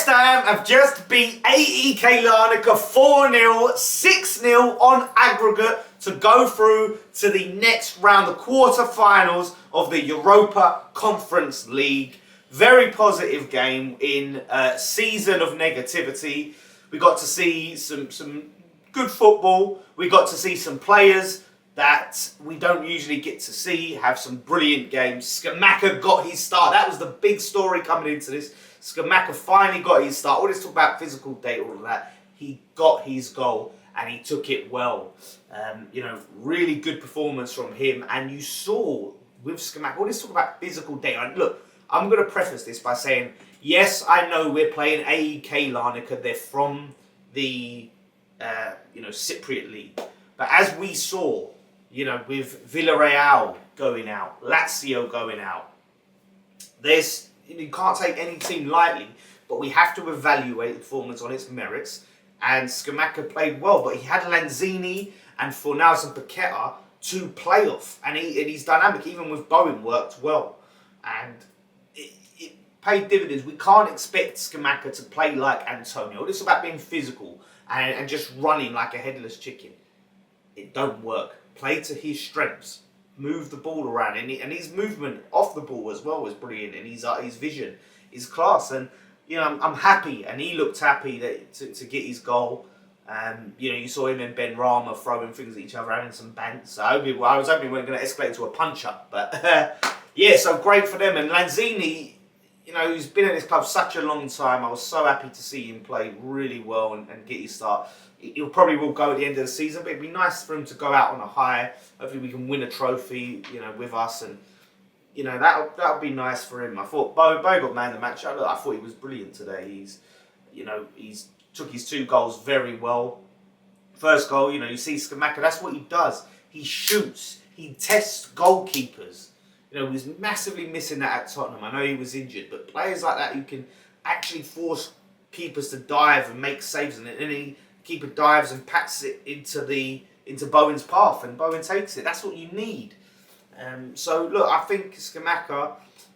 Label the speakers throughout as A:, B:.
A: West Ham have just beat AEK Larnaca 4-0, 6-0 on aggregate to go through to the next round, the quarter-finals of the Europa Conference League. Very positive game in a season of negativity. We got to see some good football. We got to see some players that we don't usually get to see have some brilliant games. Scamacca got his start. That was the big story coming into this. Scamacca finally got his start. All this talk about physical data, all of that. He got his goal and he took it well. Really good performance from him. And you saw with Scamacca, all this talk about physical data. And look, I'm going to preface this by saying, yes, I know we're playing AEK Larnaca. They're from the Cypriot League. But as we saw, with Villarreal going out, Lazio going out, you can't take any team lightly, but we have to evaluate the performance on its merits. And Scamacca played well, but he had Lanzini and Fornals and Paqueta to play off, and he's dynamic. Even with Bowen, worked well, and it paid dividends. We can't expect Scamacca to play like Antonio. It's about being physical and just running like a headless chicken. It don't work. Play to his strengths. Move the ball around, and his movement off the ball as well was brilliant, and his vision is class. And I'm happy, and he looked happy to get his goal. You saw him and Ben Rama throwing things at each other, having some bants. So I was hoping we were going to escalate into a punch-up, but so great for them. And Lanzini, who's been at this club such a long time, I was so happy to see him play really well and get his start. He'll probably will go at the end of the season, but it'd be nice for him to go out on a high. Hopefully we can win a trophy, with us, and that'll be nice for him. I thought Bo got man of the match. I thought he was brilliant today. He's took his 2 goals very well. First goal, you see Scamacca, that's what he does. He shoots. He tests goalkeepers. He was massively missing that at Tottenham. I know he was injured, but players like that who can actually force keepers to dive and make saves, and then keeper dives and pats it into Bowen's path, and Bowen takes it. That's what you need. So look, I think Scamacca,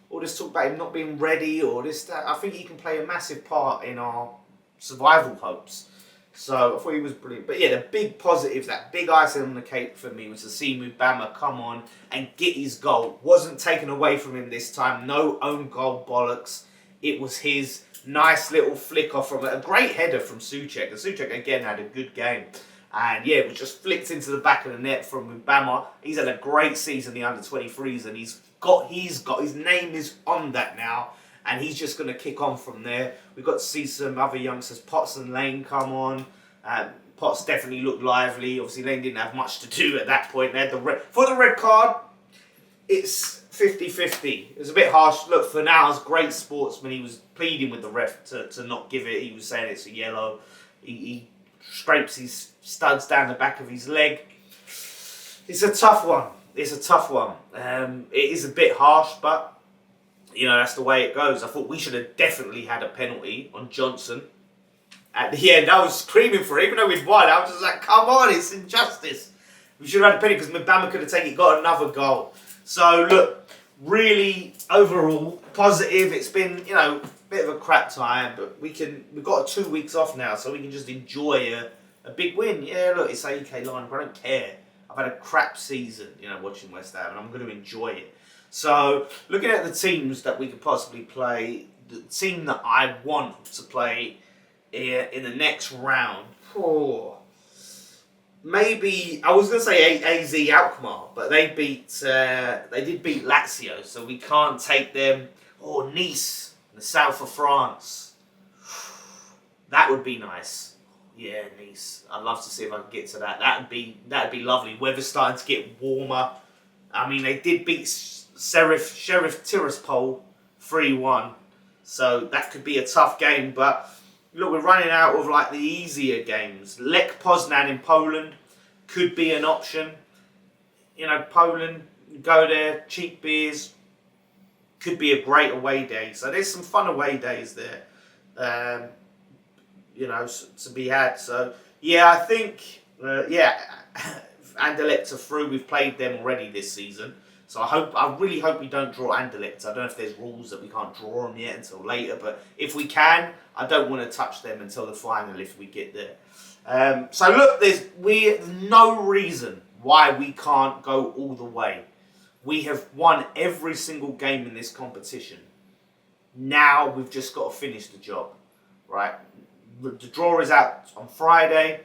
A: all this talk about him not being ready or that, I think he can play a massive part in our survival hopes. So I thought he was brilliant. But the big positives, that big icing on the cake for me was to see Mubama come on and get his goal. Wasn't taken away from him this time. No own goal bollocks. It was his nice little flick off from a great header from Souček. And Souček again had a good game. And it was just flicked into the back of the net from Mubama. He's had a great season, the under-23s, and his name is on that now. And he's just going to kick on from there. We've got to see some other youngsters, Potts and Lane, come on. Potts definitely looked lively. Obviously, Lane didn't have much to do at that point. They had for the red card, it's 50-50. It was a bit harsh. Look, Fornals, great sportsman. He was pleading with the ref to not give it. He was saying it's a yellow. He scrapes his studs down the back of his leg. It's a tough one. It is a bit harsh, but that's the way it goes. I thought we should have definitely had a penalty on Johnson. At the end, I was screaming for it, even though we'd won. I was just like, come on, it's injustice. We should have had a penalty because Mubama could have taken it, got another goal. So, look, really, overall, positive. It's been, a bit of a crap time, but we've got 2 weeks off now, so we can just enjoy a big win. Yeah, look, it's AEK Larnaca, I don't care. I've had a crap season, watching West Ham, and I'm going to enjoy it. So, looking at the teams that we could possibly play, the team that I want to play in the next round, maybe I was going to say AZ Alkmaar, but they did beat Lazio, so we can't take them. Or Nice, in the south of France. That would be nice. Yeah, Nice. I'd love to see if I can get to that. That'd be lovely. Weather's starting to get warmer. I mean, they did beat Sheriff Tiraspol 3-1, so that could be a tough game. But look, we're running out of the easier games. Lech Poznan in Poland could be an option. Poland, go there, cheap beers, could be a great away day. So there's some fun away days there, to be had. So I think Anderlecht are through. We've played them already this season. So I really hope we don't draw Anderlecht. I don't know if there's rules that we can't draw them yet until later, but if we can, I don't want to touch them until the final if we get there. So look, there's no reason why we can't go all the way. We have won every single game in this competition. Now we've just got to finish the job, right? The draw is out on Friday.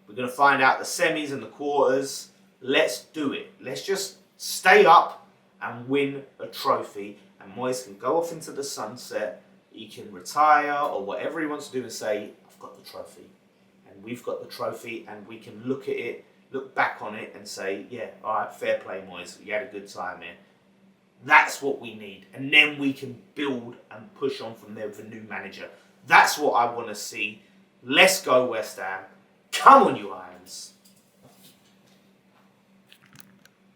A: We're going to find out the semis and the quarters. Let's do it. Let's just stay up and win a trophy. And Moyes can go off into the sunset. He can retire or whatever he wants to do and say, I've got the trophy. And we've got the trophy and we can look at it, look back on it and say, yeah, all right, fair play, Moyes. You had a good time here. That's what we need. And then we can build and push on from there with a new manager. That's what I want to see. Let's go, West Ham. Come on, you Irons.